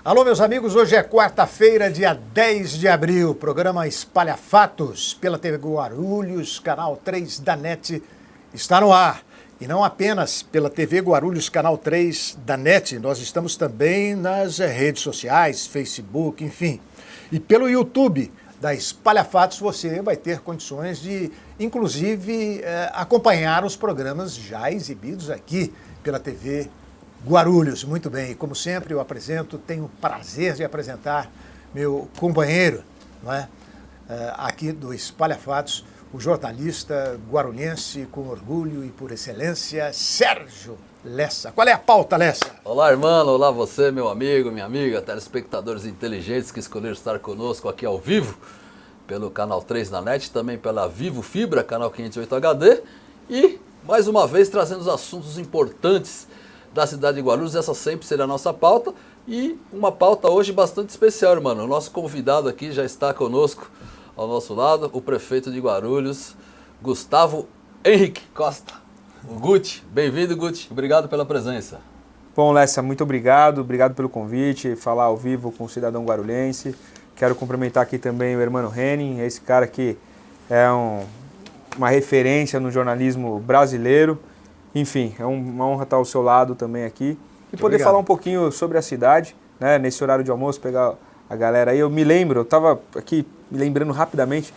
Alô, meus amigos, hoje é quarta-feira, dia 10 de abril, programa Espalha Fatos, pela TV Guarulhos, canal 3 da NET, está no ar. E não apenas pela TV Guarulhos, canal 3 da NET, nós estamos também nas redes sociais, Facebook, enfim. E pelo YouTube da Espalha Fatos, você vai ter condições de, inclusive, acompanhar os programas já exibidos aqui pela TV Guarulhos. Muito bem, e como sempre eu tenho o prazer de apresentar meu companheiro, não é? Aqui do Espalha Fatos, o jornalista guarulhense com orgulho e por excelência, Sérgio Lessa. Qual é a pauta, Lessa? Olá, irmão, olá você, meu amigo, minha amiga, telespectadores inteligentes que escolheram estar conosco aqui ao vivo, pelo canal 3 da NET, também pela Vivo Fibra, canal 508 HD, e mais uma vez trazendo os assuntos importantes da cidade de Guarulhos. Essa sempre será a nossa pauta, e uma pauta hoje bastante especial, irmão. O nosso convidado aqui já está conosco ao nosso lado, o prefeito de Guarulhos, Gustavo Henrique Costa, o Guti. Bem-vindo, Guti. Obrigado pela presença. Bom, Lessa, muito obrigado pelo convite, falar ao vivo com o cidadão guarulhense. Quero cumprimentar aqui também o irmão Henning, esse cara que é uma referência no jornalismo brasileiro. Enfim, é uma honra estar ao seu lado também aqui e poder falar um pouquinho sobre a cidade, né? Nesse horário de almoço, pegar a galera aí. Eu estava aqui me lembrando rapidamente,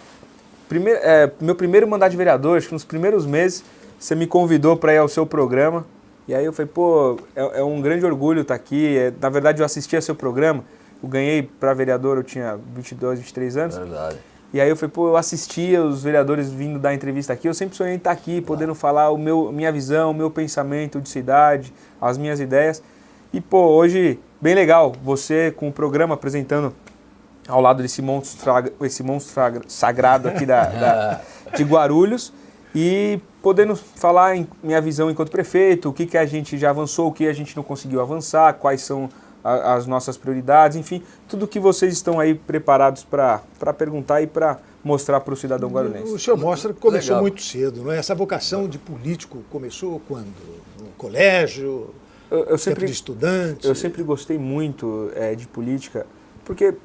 meu primeiro mandato de vereador, acho que nos primeiros meses, você me convidou para ir ao seu programa, e aí eu falei, pô, é um grande orgulho estar aqui. Na verdade, eu assisti ao seu programa, eu ganhei para vereador, eu tinha 22, 23 anos. Verdade. E aí eu falei, pô, eu assistia os vereadores vindo dar entrevista aqui, eu sempre sonhei em estar aqui, podendo falar minha visão, o meu pensamento de cidade, as minhas ideias. E, pô, hoje, bem legal, você com o programa apresentando ao lado desse monstro sagrado aqui de Guarulhos, e podendo falar em minha visão enquanto prefeito, o que a gente já avançou, o que a gente não conseguiu avançar, quais são as nossas prioridades, enfim, tudo que vocês estão aí preparados para perguntar e para mostrar para o cidadão guarulhense. O senhor mostra que começou muito cedo, não é? Essa vocação de político começou quando? No colégio, tempo de estudante? Eu sempre gostei muito de política, porque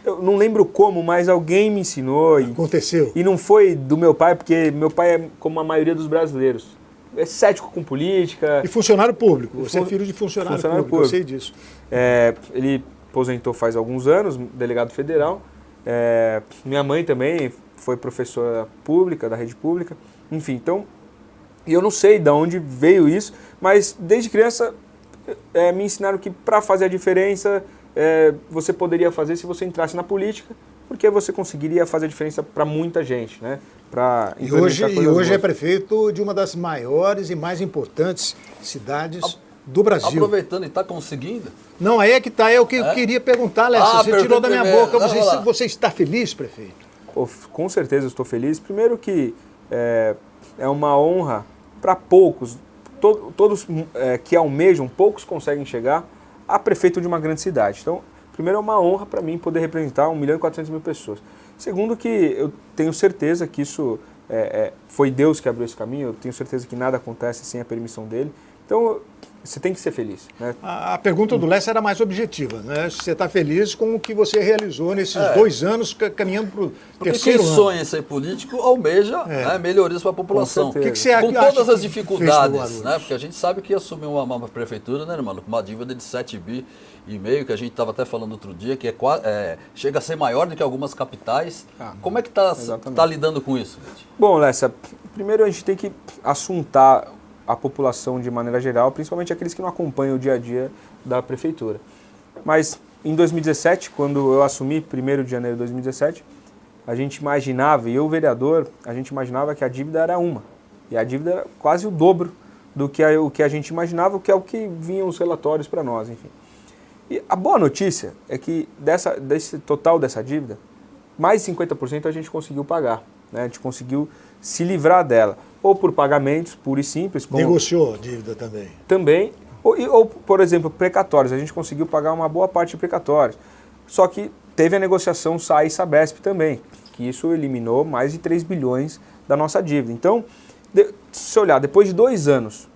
eu não lembro como, mas alguém me ensinou. Aconteceu. E não foi do meu pai, porque meu pai é como a maioria dos brasileiros. É cético com política. E funcionário público. Você é filho de funcionário público, eu sei disso. Ele aposentou faz alguns anos, delegado federal. Minha mãe também foi professora pública, da rede pública. Enfim, então, eu não sei de onde veio isso, mas desde criança me ensinaram que para fazer a diferença, você poderia fazer se você entrasse na política, porque você conseguiria fazer a diferença para muita gente, né? E hoje é prefeito de uma das maiores e mais importantes cidades do Brasil. Aproveitando, e está conseguindo? Não, aí é que está, é o que eu queria perguntar, Lessa. Você tirou da minha boca. Você está feliz, prefeito? Pô, com certeza eu estou feliz. Primeiro que é uma honra para poucos, todos que almejam, poucos conseguem chegar a prefeito de uma grande cidade. Então, primeiro é uma honra para mim poder representar 1.400.000 pessoas. Segundo que eu tenho certeza que isso foi Deus que abriu esse caminho, eu tenho certeza que nada acontece sem a permissão dele. Então, você tem que ser feliz, né? A pergunta do Lessa era mais objetiva, né? Você está feliz com o que você realizou nesses 2 anos caminhando para o terceiro ano. Quem sonha em ser político almeja melhorias para a população. O que você acha? Com todas as dificuldades, né? Porque a gente sabe que assumir uma prefeitura, né, irmão, com uma dívida de 7,5 bi, que a gente estava até falando outro dia, que chega a ser maior do que algumas capitais. Como é que está lidando com isso, gente? Bom, Lessa, primeiro a gente tem que assuntar a população de maneira geral, principalmente aqueles que não acompanham o dia a dia da prefeitura. Mas em 2017, quando eu assumi, 1º de janeiro de 2017, a gente imaginava, e eu, vereador, a gente imaginava que a dívida era uma. E a dívida era quase o dobro do que o que a gente imaginava, que é o que vinham os relatórios para nós, enfim. E a boa notícia é que desse total dessa dívida, mais de 50% a gente conseguiu pagar, né? A gente conseguiu se livrar dela, ou por pagamentos puros e simples. Negociou a dívida também? Também, ou, por exemplo, precatórios. A gente conseguiu pagar uma boa parte de precatórios. Só que teve a negociação SAE e Sabesp também, que isso eliminou mais de 3 bilhões da nossa dívida. Então, se olhar, depois de 2 anos,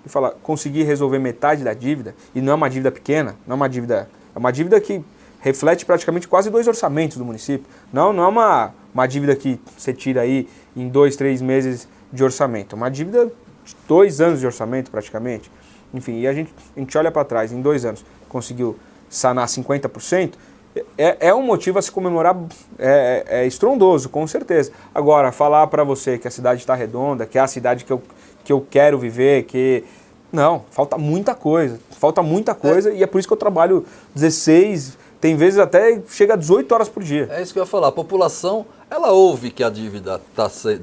e falar, conseguir resolver metade da dívida, e não é uma dívida pequena, não é uma dívida É uma dívida que reflete praticamente quase 2 orçamentos do município. Não é uma dívida que você tira aí em 2, 3 meses de orçamento. É uma dívida de 2 anos de orçamento praticamente. Enfim, e a gente olha para trás, em 2 anos conseguiu sanar 50%, é um motivo a se comemorar, é estrondoso, com certeza. Agora, falar para você que a cidade está redonda, que é a cidade que eu quero viver, que... Não, falta muita coisa, e é por isso que eu trabalho 16, tem vezes até chega a 18 horas por dia. É isso que eu ia falar, a população, ela ouve que a dívida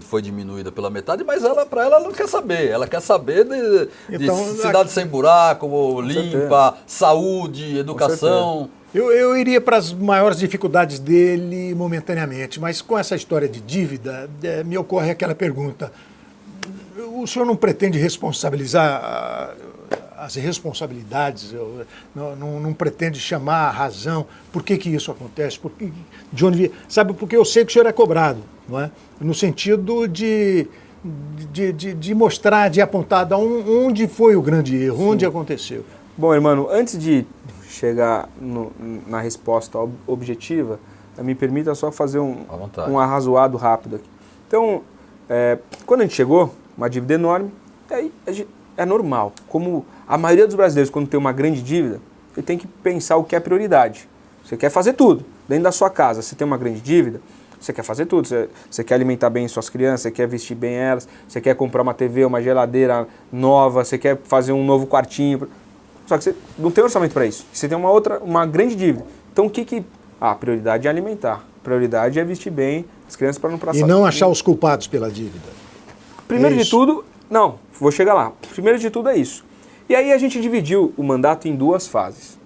foi diminuída pela metade, mas para ela não quer saber, ela quer saber de Então, cidade sem buraco, limpa, saúde, educação. Eu iria para as maiores dificuldades dele momentaneamente, mas com essa história de dívida, me ocorre aquela pergunta. O senhor não pretende responsabilizar as responsabilidades, não pretende chamar a razão, por que isso acontece, de onde sabe, porque eu sei que o senhor é cobrado, não é? No sentido de mostrar, de apontar onde foi o grande erro, Sim. onde aconteceu. Bom, irmão, antes de chegar na resposta objetiva, me permita só fazer um arrazoado rápido aqui. Então, quando a gente chegou, uma dívida enorme, aí é normal. Como a maioria dos brasileiros, quando tem uma grande dívida, ele tem que pensar o que é prioridade. Você quer fazer tudo. Dentro da sua casa, você tem uma grande dívida, você quer fazer tudo. Você quer alimentar bem suas crianças, você quer vestir bem elas, você quer comprar uma TV, uma geladeira nova, você quer fazer um novo quartinho. Só que você não tem orçamento para isso. Você tem uma grande dívida. Então, a prioridade é alimentar. A prioridade é vestir bem as crianças para não passar. E não achar os culpados pela dívida. Primeiro de tudo, não, vou chegar lá. Primeiro de tudo é isso. E aí a gente dividiu o mandato em 2 fases.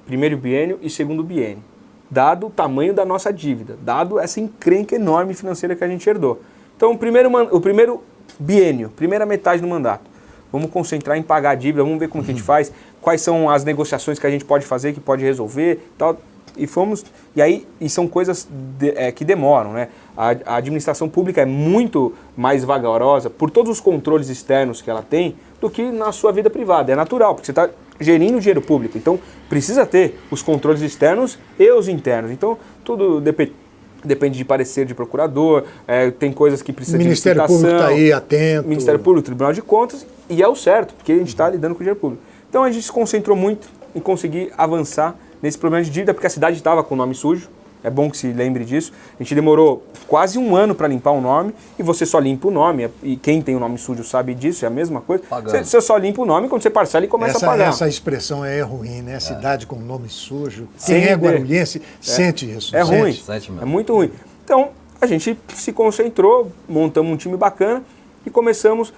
Primeiro biênio e segundo biênio. Dado o tamanho da nossa dívida, dado essa encrenca enorme financeira que a gente herdou. Então, o primeiro biênio, primeira metade do mandato, vamos concentrar em pagar a dívida, vamos ver como que a gente faz, quais são as negociações que a gente pode fazer, que pode resolver, tal. E são coisas que demoram, né? A administração pública é muito mais vagarosa por todos os controles externos que ela tem do que na sua vida privada. É natural, porque você está gerindo o dinheiro público. Então, precisa ter os controles externos e os internos. Então, tudo depende de parecer de procurador, tem coisas que precisam de licitação. O Ministério Público está aí atento. Ministério Público, Tribunal de Contas, e é o certo, porque a gente está lidando com o dinheiro público. Então, a gente se concentrou muito em conseguir avançar nesse problema de dívida, porque a cidade estava com o nome sujo, é bom que se lembre disso. A gente demorou quase 1 ano para limpar o nome, e você só limpa o nome, e quem tem o nome sujo sabe disso, é a mesma coisa. Você só limpa o nome quando você parcela e começa a pagar. Essa expressão é ruim, né? Cidade com nome sujo. Quem é guarulhense sente isso. É ruim, sente mesmo. É muito ruim. Então, a gente se concentrou, montamos um time bacana e começamos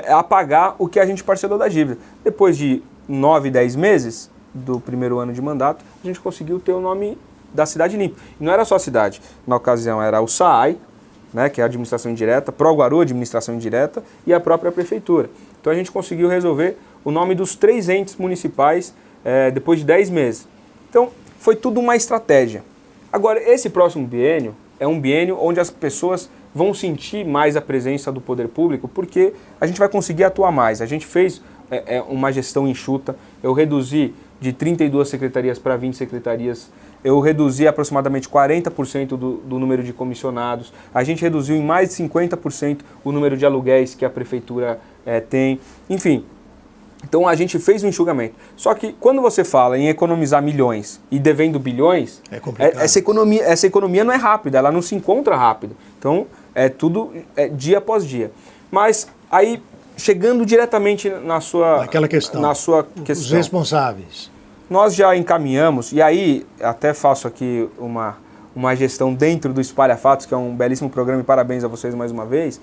a pagar o que a gente parcelou da dívida. Depois de 9, 10 meses do primeiro ano de mandato, a gente conseguiu ter o nome da cidade limpo. E não era só a cidade, na ocasião era o SAAI, né, que é a administração indireta, Proguaru, administração indireta, e a própria prefeitura. Então a gente conseguiu resolver o nome dos 3 entes municipais depois de 10 meses. Então foi tudo uma estratégia. Agora, esse próximo biênio é um biênio onde as pessoas vão sentir mais a presença do poder público, porque a gente vai conseguir atuar mais. A gente fez uma gestão enxuta, eu reduzi de 32 secretarias para 20 secretarias, eu reduzi aproximadamente 40% do número de comissionados, a gente reduziu em mais de 50% o número de aluguéis que a prefeitura tem, enfim. Então a gente fez um enxugamento. Só que quando você fala em economizar milhões e devendo bilhões, essa economia não é rápida, ela não se encontra rápido. Então é tudo dia após dia. Mas aí, chegando diretamente na sua questão, os responsáveis. Nós já encaminhamos, e aí até faço aqui uma gestão dentro do Espalha Fatos, que é um belíssimo programa, e parabéns a vocês mais uma vez,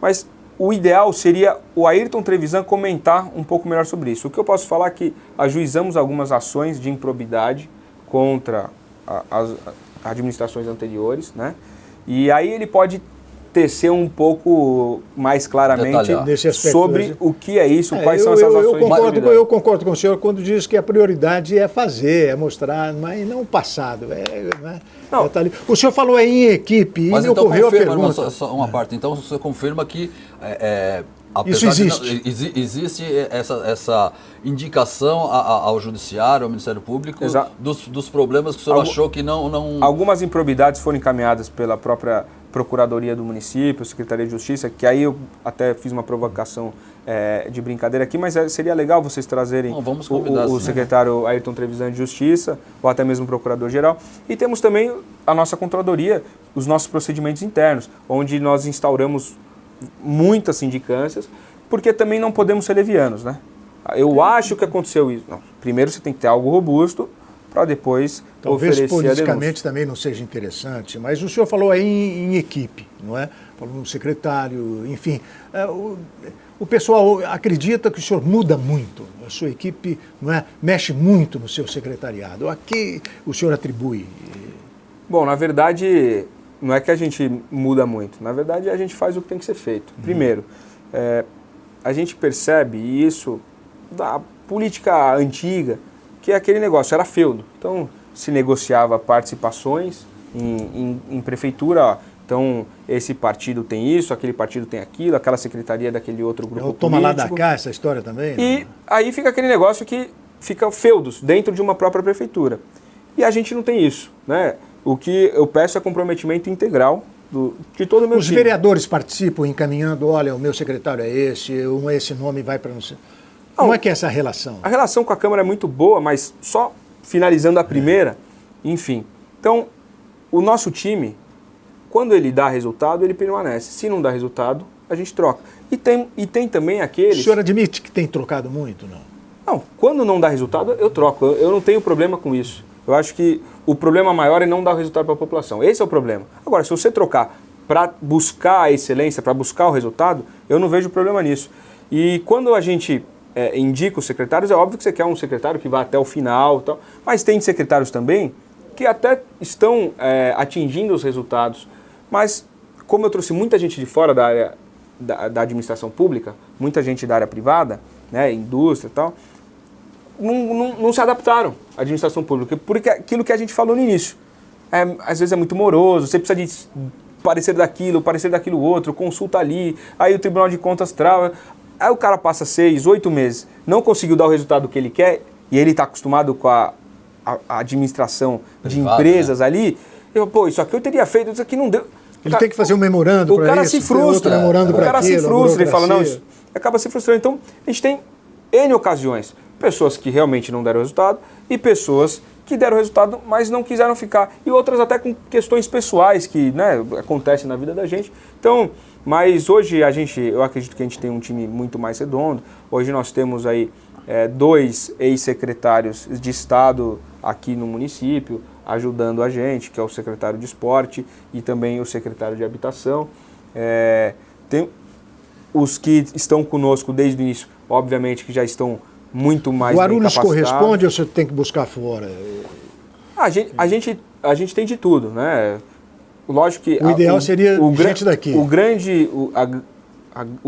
mas o ideal seria o Ayrton Trevisan comentar um pouco melhor sobre isso. O que eu posso falar é que ajuizamos algumas ações de improbidade contra as administrações anteriores, né? E aí ele pode tecer um pouco mais claramente sobre o que é isso, quais são essas ações. Eu concordo com o senhor quando diz que a prioridade é fazer, é mostrar, mas não o passado. Não. O senhor falou aí em equipe, mas e então ocorreu confirma, a pergunta. Só uma parte, então você confirma que Isso existe. Existe essa indicação ao Judiciário, ao Ministério Público, dos problemas que o senhor achou que não... Algumas improbidades foram encaminhadas pela própria Procuradoria do Município, Secretaria de Justiça, que aí eu até fiz uma provocação de brincadeira aqui, mas seria legal vocês trazerem o secretário Ayrton Trevisan de Justiça, ou até mesmo o Procurador-Geral. E temos também a nossa Controladoria, os nossos procedimentos internos, onde nós instauramos muitas sindicâncias, porque também não podemos ser levianos, né? Eu acho que aconteceu isso. Não, primeiro você tem que ter algo robusto para depois talvez oferecer politicamente também não seja interessante, mas o senhor falou aí em equipe, não é? Falou no secretário, enfim. O pessoal acredita que o senhor muda muito, a sua equipe, não é, mexe muito no seu secretariado. A que o senhor atribui? Bom, na verdade, não é que a gente muda muito. Na verdade, a gente faz o que tem que ser feito. Primeiro, a gente percebe, e isso da política antiga, que é aquele negócio, era feudo. Então, se negociava participações em prefeitura, ó. Então, esse partido tem isso, aquele partido tem aquilo, aquela secretaria daquele outro grupo político. Toma lá da cá essa história também? E aí fica aquele negócio que fica feudos dentro de uma própria prefeitura. E a gente não tem isso, né? O que eu peço é comprometimento integral de todo o meu time. Os vereadores participam encaminhando, olha, o meu secretário é esse nome vai para não sei... Como é que é essa relação? A relação com a Câmara é muito boa, mas só finalizando a primeira, enfim. Então, o nosso time, quando ele dá resultado, ele permanece. Se não dá resultado, a gente troca. E tem também aqueles... O senhor admite que tem trocado muito, não? Não, quando não dá resultado, eu troco. Eu não tenho problema com isso. Eu acho que o problema maior é não dar o resultado para a população. Esse é o problema. Agora, se você trocar para buscar a excelência, para buscar o resultado, eu não vejo problema nisso. E quando a gente indica os secretários, é óbvio que você quer um secretário que vá até o final, tal, mas tem secretários também que até estão atingindo os resultados. Mas, como eu trouxe muita gente de fora da área da administração pública, muita gente da área privada, né, indústria e tal, não se adaptaram à administração pública, porque aquilo que a gente falou no início, às vezes é muito moroso, você precisa de parecer daquilo outro, consulta ali, aí o Tribunal de Contas trava, aí o cara passa 6, 8 meses, não conseguiu dar o resultado que ele quer, e ele está acostumado com a administração de empresas, né, ali, isso aqui eu teria feito, isso aqui não deu. Ele tem que fazer um memorando para isso. O cara se frustra, ele fala, não, isso acaba se frustrando. Então, a gente tem N ocasiões, pessoas que realmente não deram resultado e pessoas que deram resultado, mas não quiseram ficar. E outras até com questões pessoais que, né, acontecem na vida da gente. Então, mas hoje eu acredito que a gente tem um time muito mais redondo. Hoje nós temos aí 2 ex-secretários de Estado aqui no município, ajudando a gente, que é o secretário de Esporte e também o secretário de Habitação. Tem os que estão conosco desde o início, obviamente que já estão muito mais bem capacitados. Guarulhos corresponde ou você tem que buscar fora? A gente tem de tudo, né? Lógico que... O ideal seria gente daqui. O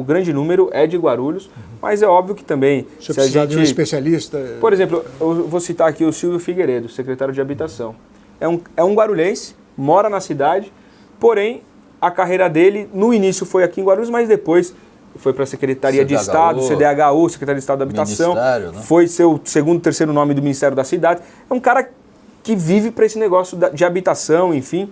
grande número é de Guarulhos, mas é óbvio que também... Se precisar de um especialista... Por exemplo, eu vou citar aqui o Silvio Figueiredo, secretário de Habitação. É um guarulhense, mora na cidade, porém a carreira dele no início foi aqui em Guarulhos, mas depois foi para a Secretaria de Estado, CDHU, Secretaria de Estado da Habitação, né? Foi seu segundo, terceiro nome do Ministério da Cidade. É um cara que vive para esse negócio de habitação, enfim,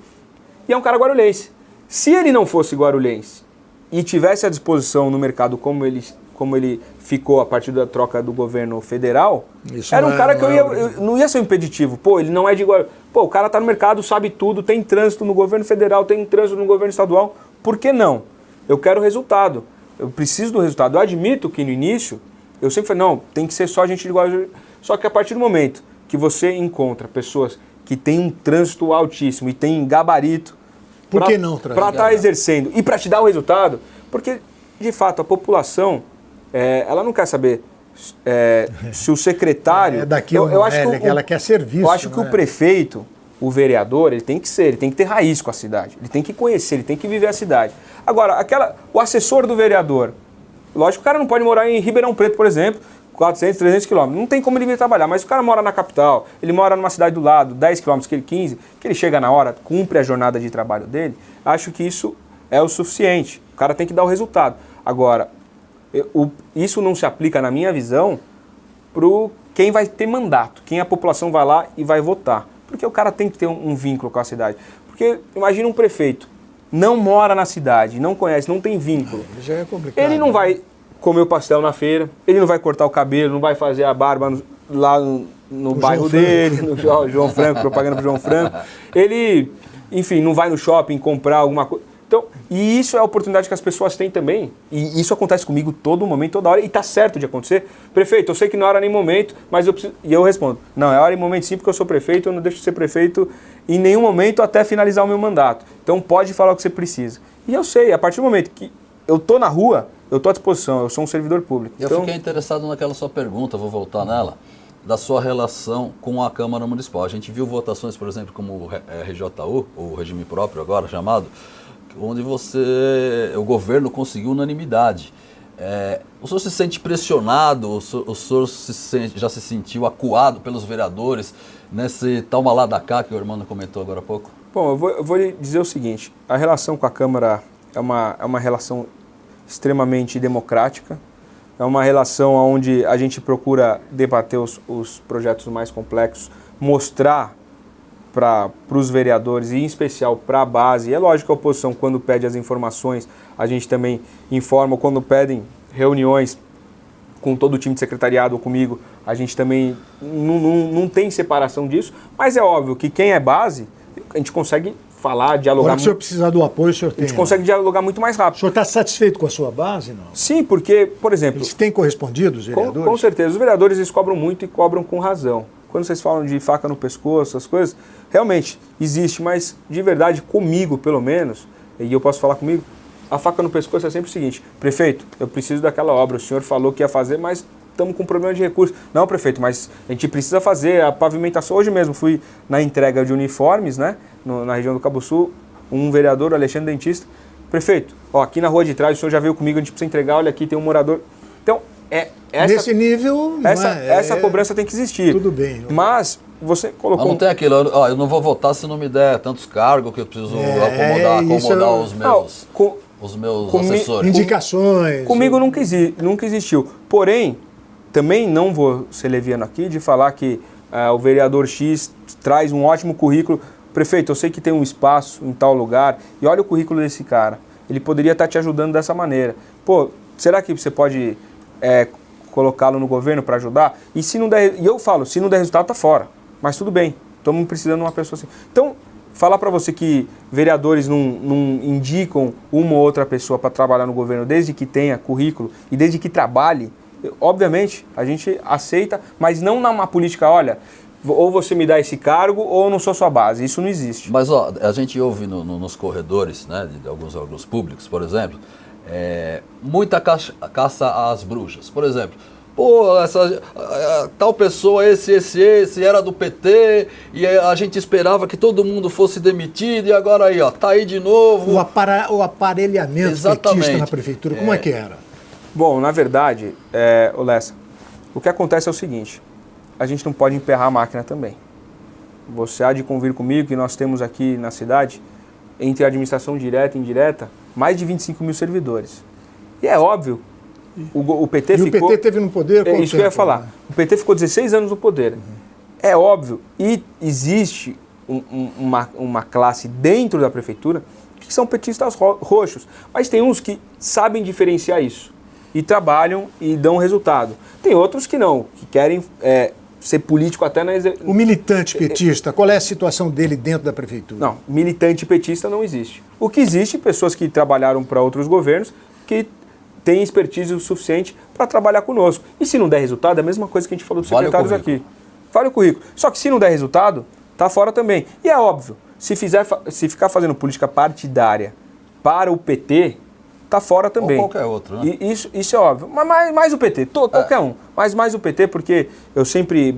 e é um cara guarulhense. Se ele não fosse guarulhense e tivesse à disposição no mercado como ele ficou a partir da troca do governo federal, era um cara que não ia ser um impeditivo. Pô, ele não é de Guarulhos. Pô, o cara tá no mercado, sabe tudo, tem trânsito no governo federal, tem trânsito no governo estadual. Por que não? Eu quero resultado. Eu preciso do resultado. Eu admito que no início, eu sempre falei, não, tem que ser só gente de Guarulhos. Só que a partir do momento que você encontra pessoas que têm um trânsito altíssimo e têm gabarito para estar exercendo e para te dar o resultado, porque, de fato, a população, ela não quer saber se o secretário... ela quer serviço. Eu acho que o prefeito, o vereador, ele tem que ter raiz com a cidade, ele tem que conhecer, ele tem que viver a cidade. Agora, o assessor do vereador, lógico que o cara não pode morar em Ribeirão Preto, por exemplo, 400, 300 quilômetros, não tem como ele vir trabalhar, mas o cara mora na capital, ele mora numa cidade do lado, 10 quilômetros, 15, que ele chega na hora, cumpre a jornada de trabalho dele, acho que isso é o suficiente, o cara tem que dar o resultado. Agora, Isso não se aplica, na minha visão, para quem vai ter mandato, quem a população vai lá e vai votar. Porque o cara tem que ter um vínculo com a cidade. Porque imagina um prefeito, não mora na cidade, não conhece, não tem vínculo. Já é complicado. Ele não vai comer o pastel na feira, ele não vai cortar o cabelo, não vai fazer a barba lá no bairro dele, no João Franco, propaganda pro João Franco. Ele, enfim, não vai no shopping comprar alguma coisa. Então, e isso é a oportunidade que as pessoas têm também, e isso acontece comigo todo momento, toda hora, e tá certo de acontecer. Prefeito, eu sei que não é hora nem momento, mas eu preciso... E eu respondo, não, é hora e momento sim, porque eu sou prefeito, eu não deixo de ser prefeito em nenhum momento até finalizar o meu mandato. Então pode falar o que você precisa. E eu sei, a partir do momento que eu tô na rua, eu tô à disposição, eu sou um servidor público. Eu fiquei interessado naquela sua pergunta, vou voltar nela, da sua relação com a Câmara Municipal. A gente viu votações, por exemplo, como o RJU, ou regime próprio agora chamado, onde o governo conseguiu unanimidade. O senhor se sente pressionado, o senhor já se sentiu acuado pelos vereadores nesse tal malá da cá que o irmão comentou agora há pouco? Bom, eu vou lhe dizer o seguinte, a relação com a Câmara é uma relação extremamente democrática, é uma relação onde a gente procura debater os projetos mais complexos, mostrar para os vereadores e em especial para a base. E é lógico que a oposição, quando pede as informações, a gente também informa, quando pedem reuniões com todo o time de secretariado ou comigo, a gente também não tem separação disso, mas é óbvio que quem é base, a gente consegue falar, dialogar... Agora que o senhor precisar do apoio, o senhor tem. A gente consegue dialogar muito mais rápido. O senhor está satisfeito com a sua base, não? Sim, porque, por exemplo... Eles têm correspondido, os vereadores? Com certeza. Os vereadores, eles cobram muito e cobram com razão. Quando vocês falam de faca no pescoço, essas coisas, realmente existe, mas de verdade, comigo, pelo menos, e eu posso falar comigo, a faca no pescoço é sempre o seguinte: prefeito, eu preciso daquela obra, o senhor falou que ia fazer, mas estamos com problema de recursos. Não, prefeito, mas a gente precisa fazer a pavimentação. Hoje mesmo fui na entrega de uniformes, né, na região do Cabo Sul, um vereador, Alexandre Dentista, prefeito, aqui na rua de trás, o senhor já veio comigo, a gente precisa entregar, olha aqui, tem um morador. Então, nesse nível, essa cobrança tem que existir. Tudo bem. Mas você colocou... Mas não tem aquilo, eu não vou votar se não me der tantos cargos que eu preciso acomodar os meus assessores. Indicações. Comigo nunca existiu. Porém, também não vou ser leviano aqui de falar que o vereador X traz um ótimo currículo. Prefeito, eu sei que tem um espaço em tal lugar e olha o currículo desse cara. Ele poderia estar te ajudando dessa maneira. Pô, será que você pode... colocá-lo no governo para ajudar, e se não der, e eu falo, se não der resultado, tá fora, mas tudo bem, estamos precisando de uma pessoa assim. Então, falar para você que vereadores não indicam uma ou outra pessoa para trabalhar no governo, desde que tenha currículo e desde que trabalhe, obviamente, a gente aceita, mas não numa política, olha, ou você me dá esse cargo ou eu não sou sua base, isso não existe. Mas a gente ouve nos corredores, né, de alguns órgãos públicos, por exemplo, muita caça às bruxas. Por exemplo, tal pessoa, esse era do PT e a gente esperava que todo mundo fosse demitido e agora aí, tá aí de novo. O aparelhamento petista na prefeitura, como é que era? Bom, na verdade, Lessa, o que acontece é o seguinte, a gente não pode emperrar a máquina também. Você há de convir comigo que nós temos aqui na cidade, entre a administração direta e indireta, mais de 25 mil servidores. E é óbvio, o PT ficou... o PT teve no poder quanto isso que eu ia falar. Né? O PT ficou 16 anos no poder. Uhum. É óbvio, e existe uma classe dentro da prefeitura que são petistas roxos, mas tem uns que sabem diferenciar isso e trabalham e dão resultado. Tem outros que não, que querem ser político até na... O militante petista, qual é a situação dele dentro da prefeitura? Não, militante petista não existe. O que existe, pessoas que trabalharam para outros governos, que têm expertise o suficiente para trabalhar conosco. E se não der resultado, é a mesma coisa que a gente falou dos secretários aqui. Vale o currículo. Só que se não der resultado, tá fora também. E é óbvio, se ficar fazendo política partidária para o PT, tá fora também. Ou qualquer outro, né? Isso é óbvio. Mas mais o PT, qualquer um. Mas mais o PT, porque eu sempre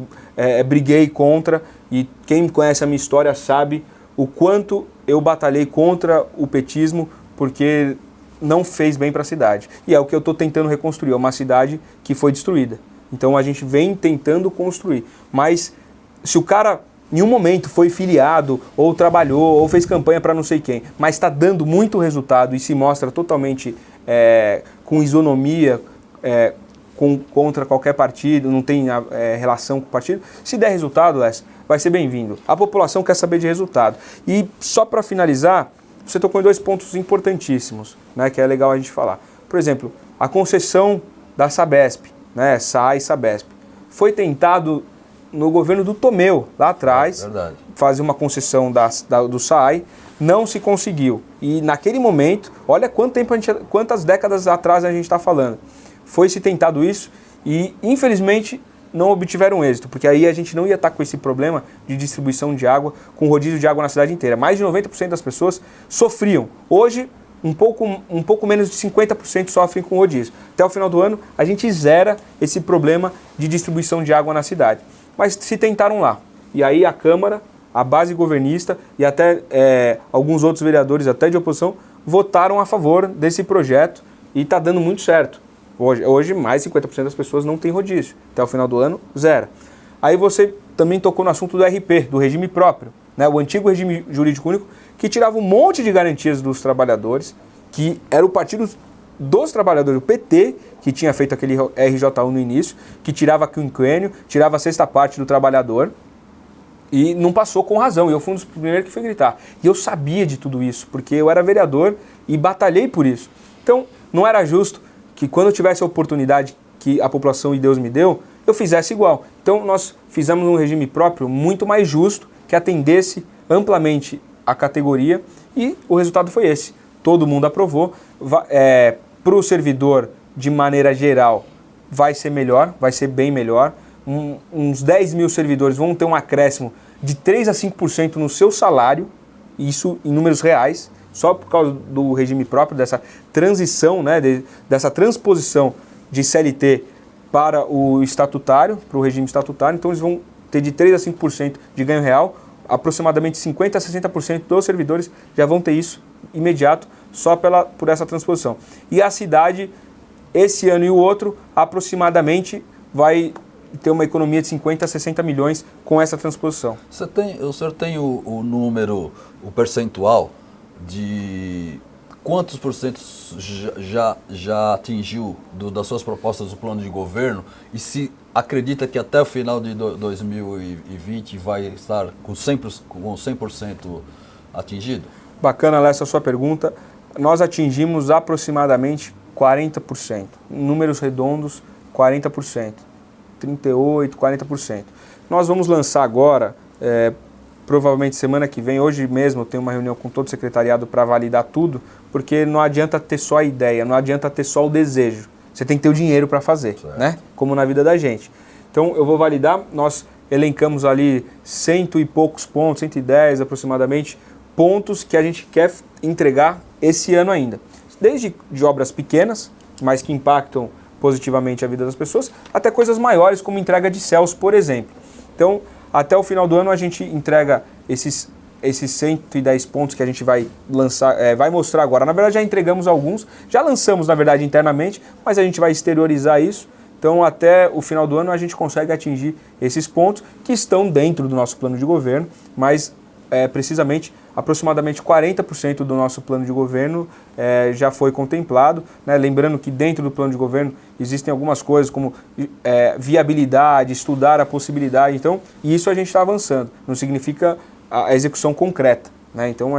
briguei contra, e quem conhece a minha história sabe o quanto eu batalhei contra o petismo, porque não fez bem para a cidade. E é o que eu estou tentando reconstruir, é uma cidade que foi destruída. Então a gente vem tentando construir. Mas se o cara em um momento foi filiado, ou trabalhou, ou fez campanha para não sei quem, mas está dando muito resultado e se mostra totalmente com isonomia, contra qualquer partido, não tem relação com o partido. Se der resultado, Lécio, vai ser bem-vindo. A população quer saber de resultado. E só para finalizar, você tocou em 2 pontos importantíssimos, né, que é legal a gente falar. Por exemplo, a concessão da Sabesp, né, SAI e Sabesp. Foi tentado no governo do Tomeu, lá atrás, fazer uma concessão do SAI, não se conseguiu. E naquele momento, olha quantas décadas atrás a gente está falando. Foi se tentado isso e, infelizmente, não obtiveram êxito, porque aí a gente não ia estar com esse problema de distribuição de água, com rodízio de água na cidade inteira. Mais de 90% das pessoas sofriam. Hoje, um pouco menos de 50% sofrem com rodízio. Até o final do ano, a gente zera esse problema de distribuição de água na cidade. Mas se tentaram lá. E aí a Câmara, a base governista e até alguns outros vereadores, até de oposição, votaram a favor desse projeto e está dando muito certo. Hoje, mais de 50% das pessoas não têm rodízio. Até o final do ano, zero. Aí você também tocou no assunto do RP, do regime próprio, né? O antigo regime jurídico único, que tirava um monte de garantias dos trabalhadores, que era o partido dos trabalhadores, o PT, que tinha feito aquele RJ1 no início, que tirava quinquênio, tirava a 6ª parte do trabalhador, e não passou com razão. E eu fui um dos primeiros que fui gritar. E eu sabia de tudo isso, porque eu era vereador e batalhei por isso. Então, não era justo que quando eu tivesse a oportunidade que a população e Deus me deu, eu fizesse igual. Então nós fizemos um regime próprio muito mais justo, que atendesse amplamente a categoria e o resultado foi esse. Todo mundo aprovou. Para o servidor, de maneira geral, vai ser melhor, vai ser bem melhor. Uns 10 mil servidores vão ter um acréscimo de 3 a 5% no seu salário, isso em números reais, só por causa do regime próprio, dessa transição, né, dessa transposição de CLT para o estatutário, para o regime estatutário. Então eles vão ter de 3 a 5% de ganho real, aproximadamente 50 a 60% dos servidores já vão ter isso imediato só por essa transposição. E a cidade, esse ano e o outro, aproximadamente vai ter uma economia de 50 a 60 milhões com essa transposição. O senhor tem o número, o percentual de quantos por cento já atingiu das suas propostas do plano de governo e se acredita que até o final de 2020 vai estar com 100% atingido? Bacana, Lécio, a sua pergunta. Nós atingimos aproximadamente 40%. Números redondos, 40%. 38%, 40%. Nós vamos lançar agora, provavelmente semana que vem, hoje mesmo eu tenho uma reunião com todo o secretariado para validar tudo, porque não adianta ter só a ideia, não adianta ter só o desejo. Você tem que ter o dinheiro para fazer, né? Como na vida da gente. Então eu vou validar, nós elencamos ali 100 e poucos pontos, 110 aproximadamente, pontos que a gente quer entregar esse ano ainda. Desde de obras pequenas, mas que impactam positivamente a vida das pessoas, até coisas maiores como entrega de céus, por exemplo. Então, até o final do ano a gente entrega esses 110 pontos que a gente vai lançar, vai mostrar agora. Na verdade já entregamos alguns, já lançamos na verdade internamente, mas a gente vai exteriorizar isso. Então até o final do ano a gente consegue atingir esses pontos que estão dentro do nosso plano de governo, mas precisamente aproximadamente 40% do nosso plano de governo já foi contemplado, né? Lembrando que dentro do plano de governo existem algumas coisas como viabilidade, estudar a possibilidade, então isso a gente está avançando, não significa a execução concreta, né? Então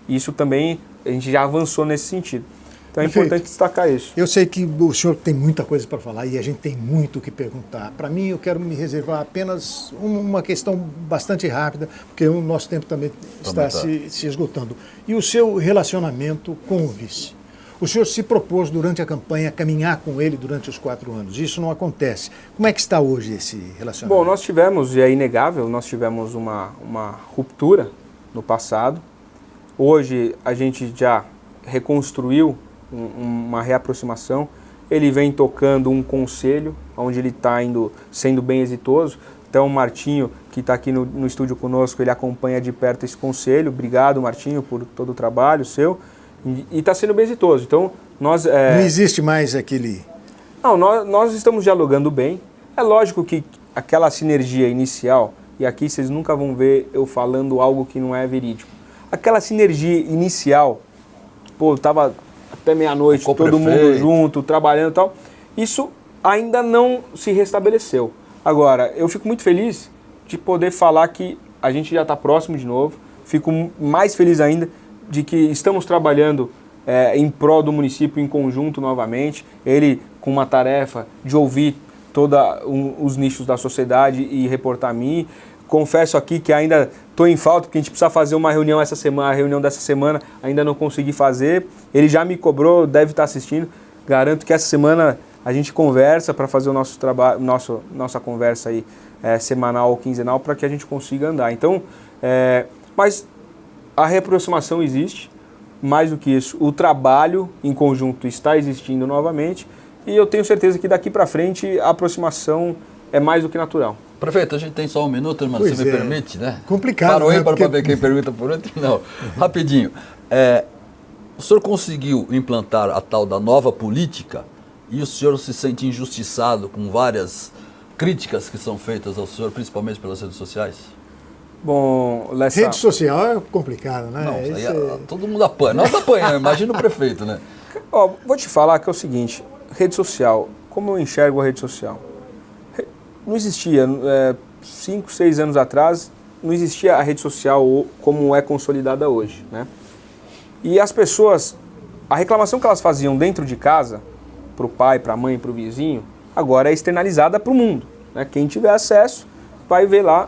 isso também a gente já avançou nesse sentido. Então é importante destacar isso. Eu sei que o senhor tem muita coisa para falar e a gente tem muito o que perguntar. Para mim, eu quero me reservar apenas uma questão bastante rápida, porque o nosso tempo também está se esgotando. E o seu relacionamento com o vice? O senhor se propôs durante a campanha caminhar com ele durante os 4 anos. Isso não acontece. Como é que está hoje esse relacionamento? Bom, nós tivemos, e é inegável, nós tivemos uma ruptura no passado. Hoje a gente já reconstruiu uma reaproximação, ele vem tocando um conselho, onde ele está sendo bem exitoso. Então o Martinho, que está aqui no estúdio conosco, ele acompanha de perto esse conselho. Obrigado, Martinho, por todo o trabalho seu. E está sendo bem exitoso. Então nós... Não existe mais aquele... Não, nós estamos dialogando bem. É lógico que aquela sinergia inicial, e aqui vocês nunca vão ver eu falando algo que não é verídico. Aquela sinergia inicial, estava até meia-noite, todo mundo junto, trabalhando e tal. Isso ainda não se restabeleceu. Agora, eu fico muito feliz de poder falar que a gente já está próximo de novo. Fico mais feliz ainda de que estamos trabalhando em prol do município em conjunto novamente. Ele com uma tarefa de ouvir todos os nichos da sociedade e reportar a mim. Confesso aqui que ainda estou em falta, porque a gente precisa fazer uma reunião essa semana. A reunião dessa semana ainda não consegui fazer. Ele já me cobrou, deve estar assistindo. Garanto que essa semana a gente conversa para fazer o nosso trabalho, nossa conversa aí, semanal ou quinzenal, para que a gente consiga andar. Então, mas a reaproximação existe. Mais do que isso, o trabalho em conjunto está existindo novamente e eu tenho certeza que daqui para frente a aproximação é mais do que natural. Prefeito, a gente tem só um minuto, irmão, você me permite, né? Complicado, Parou aí né? para ver quem pergunta por outro? Não. Rapidinho. O senhor conseguiu implantar a tal da nova política e o senhor se sente injustiçado com várias críticas que são feitas ao senhor, principalmente pelas redes sociais? Bom, Lessa... Rede social é complicado, né? Não, isso aí todo mundo apanha. Nós apanhamos, imagina o prefeito, né? Ó, vou te falar que é o seguinte, rede social, como eu enxergo a rede social? Não existia, 5, 6 anos atrás, não existia a rede social como é consolidada hoje, né? E as pessoas, a reclamação que elas faziam dentro de casa, para o pai, para a mãe, para o vizinho, agora é externalizada para o mundo, né? Quem tiver acesso vai ver lá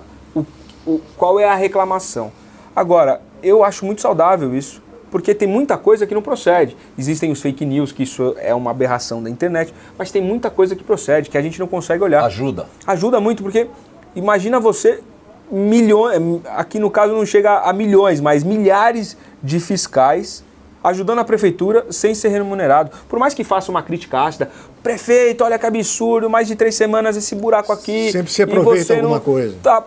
qual é a reclamação. Agora, eu acho muito saudável isso, porque tem muita coisa que não procede. Existem os fake news, que isso é uma aberração da internet, mas tem muita coisa que procede, que a gente não consegue olhar. Ajuda. Ajuda muito, porque imagina você, milhões, aqui no caso não chega a milhões, mas milhares de fiscais ajudando a prefeitura sem ser remunerado. Por mais que faça uma crítica ácida, prefeito, olha que absurdo, mais de 3 semanas esse buraco aqui. Sempre se aproveita alguma coisa. Tá.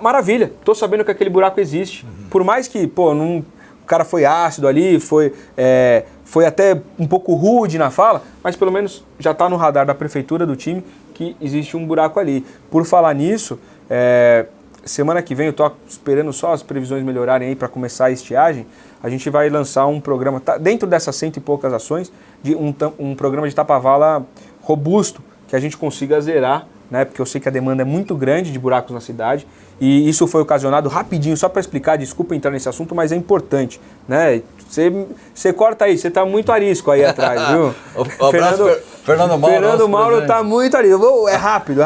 Maravilha, tô sabendo que aquele buraco existe. Por mais que, o cara foi ácido ali, foi até um pouco rude na fala, mas pelo menos já está no radar da prefeitura, do time, que existe um buraco ali. Por falar nisso, semana que vem eu tô esperando só as previsões melhorarem aí para começar a estiagem. A gente vai lançar um programa, dentro dessas 100 e poucas ações, de um programa de tapa-vala robusto, que a gente consiga zerar, né? Porque eu sei que a demanda é muito grande de buracos na cidade, e isso foi ocasionado rapidinho, só para explicar, desculpa entrar nesse assunto, mas é importante, né? Você corta aí, você está muito arisco aí atrás, viu? Fernando Mauro. Fernando Mauro está muito arisco. É rápido.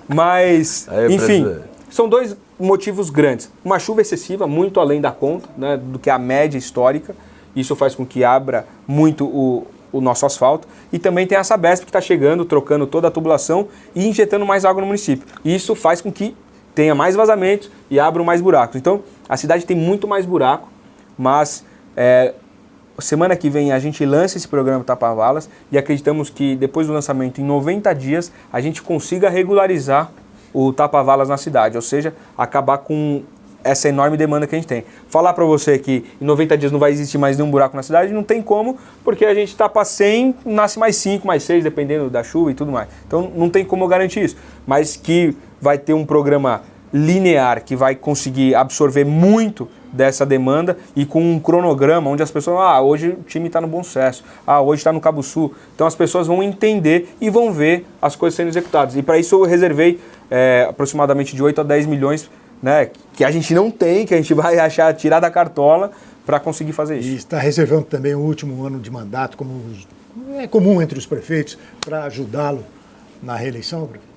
Mas, aí, enfim, presidente. São 2 motivos grandes. Uma chuva excessiva, muito além da conta, né, do que a média histórica. Isso faz com que abra muito o nosso asfalto. E também tem a Sabesp que está chegando, trocando toda a tubulação e injetando mais água no município. E isso faz com que tenha mais vazamentos e abram mais buracos. Então, a cidade tem muito mais buraco, mas semana que vem a gente lança esse programa Tapa-Valas e acreditamos que depois do lançamento, em 90 dias, a gente consiga regularizar o tapa-valas na cidade, ou seja, acabar com essa enorme demanda que a gente tem. Falar para você que em 90 dias não vai existir mais nenhum buraco na cidade, não tem como, porque a gente tapa 100, nasce mais 5, mais 6, dependendo da chuva e tudo mais. Então não tem como eu garantir isso, mas que vai ter um programa linear que vai conseguir absorver muito dessa demanda e com um cronograma onde as pessoas, hoje o time está no Bom Sucesso, hoje está no Cabo Sul. Então as pessoas vão entender e vão ver as coisas sendo executadas. E para isso eu reservei aproximadamente de 8 a 10 milhões, né, que a gente não tem, que a gente vai tirar da cartola para conseguir fazer isso. E está reservando também o último ano de mandato, como é comum entre os prefeitos, para ajudá-lo na reeleição, prefeito?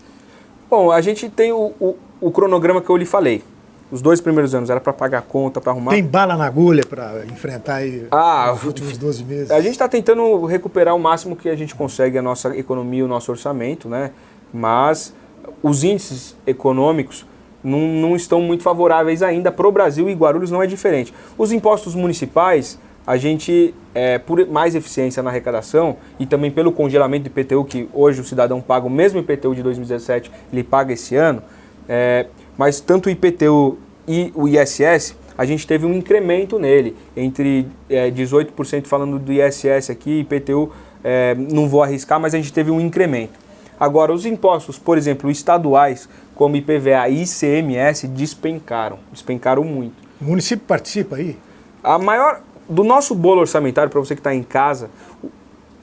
Bom, a gente tem o cronograma que eu lhe falei. Os 2 primeiros anos era para pagar a conta, para arrumar. Tem bala na agulha para enfrentar aí os últimos 12 meses? A gente está tentando recuperar o máximo que a gente consegue a nossa economia, o nosso orçamento, né? Mas os índices econômicos não estão muito favoráveis ainda para o Brasil, e Guarulhos não é diferente. Os impostos municipais, a gente, por mais eficiência na arrecadação e também pelo congelamento do IPTU, que hoje o cidadão paga o mesmo IPTU de 2017, ele paga esse ano, mas tanto o IPTU e o ISS, a gente teve um incremento nele, entre 18% falando do ISS aqui, IPTU não vou arriscar, mas a gente teve um incremento. Agora, os impostos, por exemplo, estaduais, como IPVA e ICMS, despencaram muito. O município participa aí? Do nosso bolo orçamentário, para você que está em casa,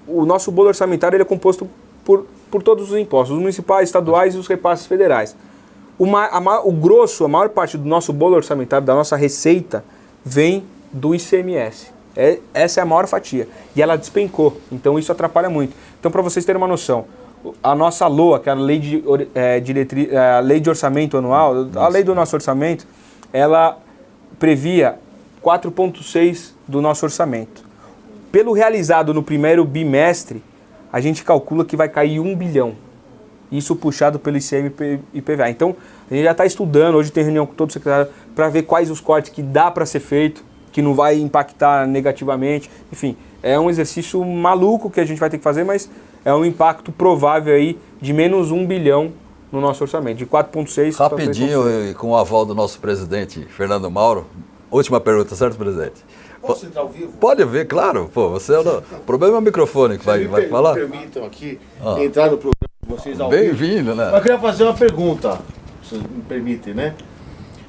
o nosso bolo orçamentário ele é composto por todos os impostos, os municipais, estaduais e os repasses federais. O grosso, a maior parte do nosso bolo orçamentário, da nossa receita, vem do ICMS. Essa é a maior fatia. E ela despencou, então isso atrapalha muito. Então, para vocês terem uma noção, a nossa LOA, que é a Lei de Orçamento Anual, a lei do nosso orçamento, ela previa 4,6% do nosso orçamento. Pelo realizado no primeiro bimestre, a gente calcula que vai cair 1 bilhão. Isso puxado pelo ICM e IPVA. Então, a gente já está estudando, hoje tem reunião com todo o secretário, para ver quais os cortes que dá para ser feito, que não vai impactar negativamente. Enfim, é um exercício maluco que a gente vai ter que fazer, mas é um impacto provável aí de menos 1 bilhão no nosso orçamento, de 4,6%. Rapidinho, e com o aval do nosso presidente, Fernando Mauro. Última pergunta, certo, presidente? Posso entrar ao vivo? Pode ver, claro. Pô, você o problema é o microfone que vai falar. Me permitam aqui entrar no programa de vocês ao vivo. Bem-vindo, né? Mas eu queria fazer uma pergunta, se vocês me permitem, né?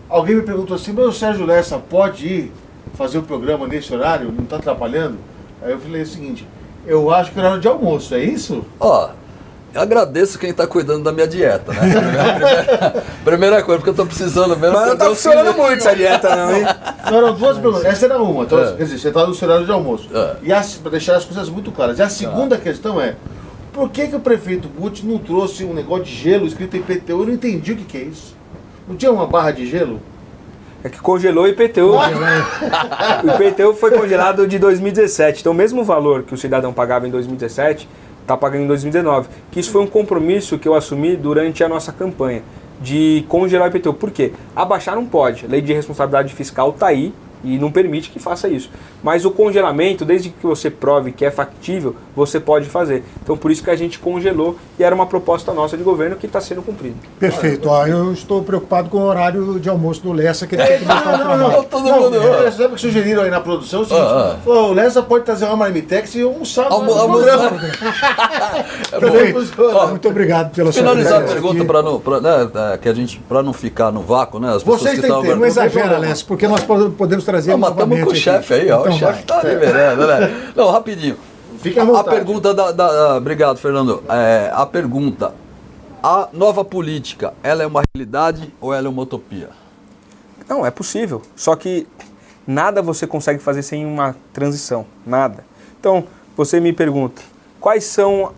Alguém me perguntou assim, mas o Sérgio Lessa pode ir fazer o programa nesse horário? Não está atrapalhando? Aí eu falei o seguinte, eu acho que é horário de almoço, é isso? Ó, eu agradeço quem está cuidando da minha dieta, né? Primeira coisa, porque eu estou precisando mesmo. Mas não está funcionando muito essa dieta não, hein? Não, eram duas perguntas. Essa era uma. Então, quer dizer, você está no seu horário de almoço. E para deixar as coisas muito claras. E a segunda questão é, por que o prefeito Guti não trouxe um negócio de gelo escrito IPTU? Eu não entendi o que é isso. Não tinha uma barra de gelo? É que congelou o IPTU. O IPTU foi congelado de 2017. Então, o mesmo valor que o cidadão pagava em 2017, está pagando em 2019. Que isso foi um compromisso que eu assumi durante a nossa campanha de congelar o IPTU. Por quê? Abaixar não pode. A lei de responsabilidade fiscal está aí e não permite que faça isso. Mas o congelamento, desde que você prove que é factível, você pode fazer. Então, por isso que a gente congelou e era uma proposta nossa de governo que está sendo cumprida. Perfeito. Eu estou preocupado com o horário de almoço do Lessa, que ele tem que voltar ao trabalho. Todo mundo. Sabe o que sugeriram aí na produção? O seguinte, falou, o Lessa pode trazer uma marmitex e almoçar no programa. Perfeito. Muito obrigado pela sua Finalizar a presença pergunta aqui. para não ficar no vácuo, né? As pessoas Vocês que têm estão tempo, Não exagera, Lessa, porque nós podemos trazer mas estamos com o chefe aí, ó. Então O chefe está liberando, né? Não, rapidinho. Fica à A vontade. pergunta obrigado, Fernando. A pergunta: a nova política, ela é uma realidade ou ela é uma utopia? Não, é possível. Só que nada você consegue fazer sem uma transição. Nada. Então, você me pergunta, quais são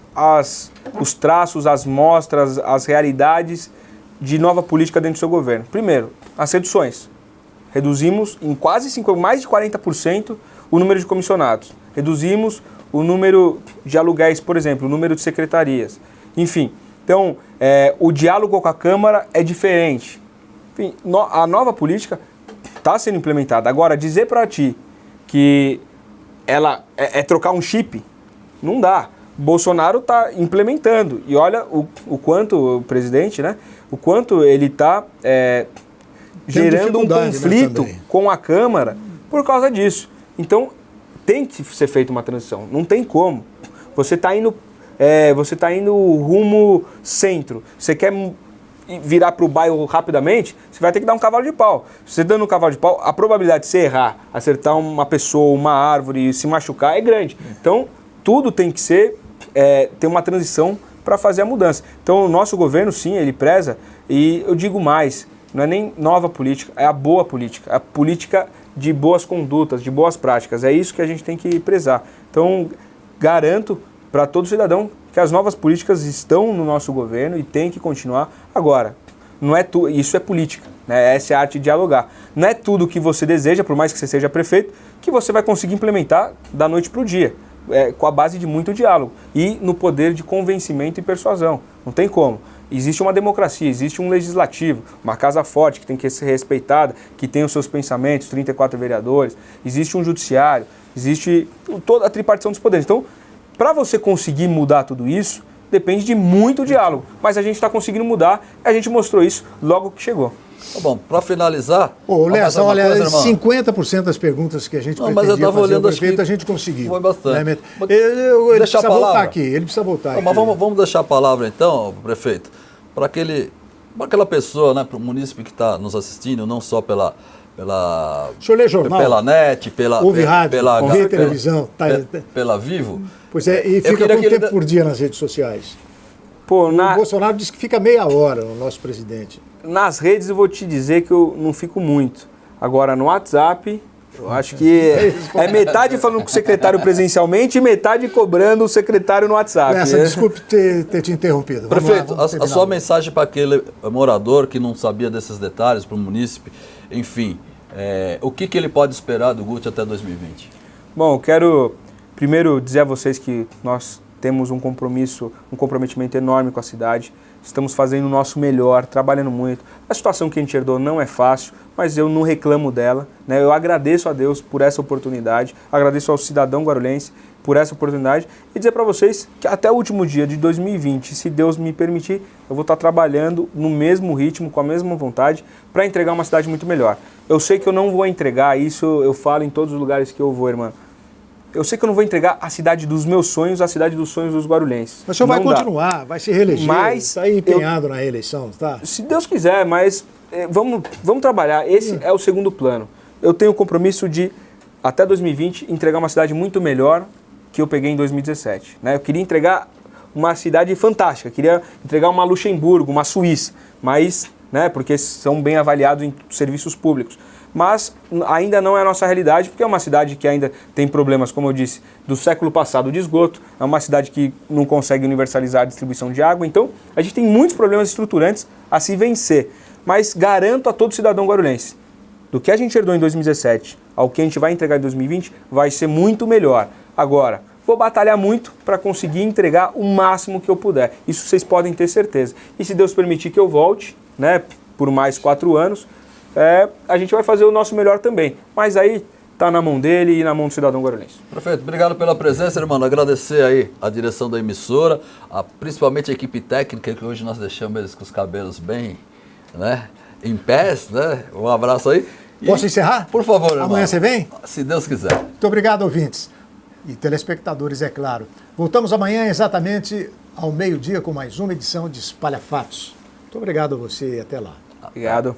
os traços, as mostras, as realidades de nova política dentro do seu governo? Primeiro, as reduções. Reduzimos em mais de 40% o número de comissionados. Reduzimos o número de aluguéis, por exemplo, o número de secretarias. Enfim, então, o diálogo com a Câmara é diferente. Enfim, a nova política está sendo implementada. Agora, dizer para ti que ela é trocar um chip, não dá. Bolsonaro está implementando. E olha o quanto o presidente, né? O quanto ele está gerando um conflito, né, com a Câmara por causa disso. Então, tem que ser feita uma transição. Não tem como. Você está indo rumo centro. Você quer virar para o bairro rapidamente, você vai ter que dar um cavalo de pau. Você dando um cavalo de pau, a probabilidade de você errar, acertar uma pessoa, uma árvore e se machucar é grande. Então, tudo tem que ser, ter uma transição para fazer a mudança. Então, o nosso governo, sim, ele preza, e eu digo mais, não é nem nova política, é a boa política, a política de boas condutas, de boas práticas. É isso que a gente tem que prezar. Então, garanto para todo cidadão que as novas políticas estão no nosso governo e tem que continuar. Agora, não é isso é política, né? Essa é a arte de dialogar. Não é tudo que você deseja, por mais que você seja prefeito, que você vai conseguir implementar da noite para o dia. Com a base de muito diálogo e no poder de convencimento e persuasão. Não tem como. Existe uma democracia, existe um legislativo, uma casa forte que tem que ser respeitada, que tem os seus pensamentos, 34 vereadores, existe um judiciário, existe toda a tripartição dos poderes. Então, para você conseguir mudar tudo isso, depende de muito diálogo. Mas a gente está conseguindo mudar e a gente mostrou isso logo que chegou. Tá bom, para finalizar... Lessa, olha, 50% das perguntas que a gente pretendia fazer o prefeito, a gente conseguiu. Foi bastante. Ele precisa voltar aqui, ele precisa voltar aqui. Mas vamos deixar a palavra então, prefeito, para aquela pessoa, né, para o munícipe que está nos assistindo, não só pela... O senhor lê jornal? Pela NET, ouve rádio, ouve pela televisão. pela Vivo. Pois é, e fica quanto tempo por dia nas redes sociais? Pô, O Bolsonaro disse que fica meia hora, o nosso presidente. nas redes eu vou te dizer que eu não fico muito. Agora, no WhatsApp, eu acho que é metade falando com o secretário presencialmente e metade cobrando o secretário no WhatsApp. Desculpe ter te interrompido. Prefeito, a sua mensagem para aquele morador que não sabia desses detalhes, para o munícipe, enfim, o que ele pode esperar do Guti até 2020? Bom, eu quero primeiro dizer a vocês que nós temos um comprometimento enorme com a cidade. Estamos fazendo o nosso melhor, trabalhando muito. A situação que a gente herdou não é fácil, mas eu não reclamo dela, né? Eu agradeço a Deus por essa oportunidade, agradeço ao cidadão guarulhense por essa oportunidade e dizer para vocês que até o último dia de 2020, se Deus me permitir, eu vou estar trabalhando no mesmo ritmo, com a mesma vontade, para entregar uma cidade muito melhor. Eu sei que eu não vou entregar, isso eu falo em todos os lugares que eu vou, irmão. Eu sei que eu não vou entregar a cidade dos meus sonhos, a cidade dos sonhos dos guarulhenses. Mas o senhor vai continuar, vai se reeleger, mas está empenhado na reeleição, tá? Se Deus quiser, mas vamos trabalhar. Esse é o segundo plano. Eu tenho o compromisso de, até 2020, entregar uma cidade muito melhor que eu peguei em 2017. Né? Eu queria entregar uma cidade fantástica, queria entregar uma Luxemburgo, uma Suíça, mas, né, porque são bem avaliados em serviços públicos. Mas ainda não é a nossa realidade, porque é uma cidade que ainda tem problemas, como eu disse, do século passado de esgoto, é uma cidade que não consegue universalizar a distribuição de água, então a gente tem muitos problemas estruturantes a se vencer. Mas garanto a todo cidadão guarulhense, do que a gente herdou em 2017 ao que a gente vai entregar em 2020, vai ser muito melhor. Agora, vou batalhar muito para conseguir entregar o máximo que eu puder, isso vocês podem ter certeza. E se Deus permitir que eu volte, né, por mais 4 anos, a gente vai fazer o nosso melhor também. Mas aí está na mão dele e na mão do cidadão guarulhense. Prefeito, obrigado pela presença, irmão. Agradecer aí a direção da emissora, principalmente a equipe técnica, que hoje nós deixamos eles com os cabelos bem, né, em pés, né? Um abraço aí. Posso encerrar? Por favor, irmão. Amanhã você vem? Se Deus quiser. Muito obrigado, ouvintes. E telespectadores, é claro. Voltamos amanhã exatamente ao meio-dia com mais uma edição de Espalha Fatos. Muito obrigado a você e até lá. Obrigado.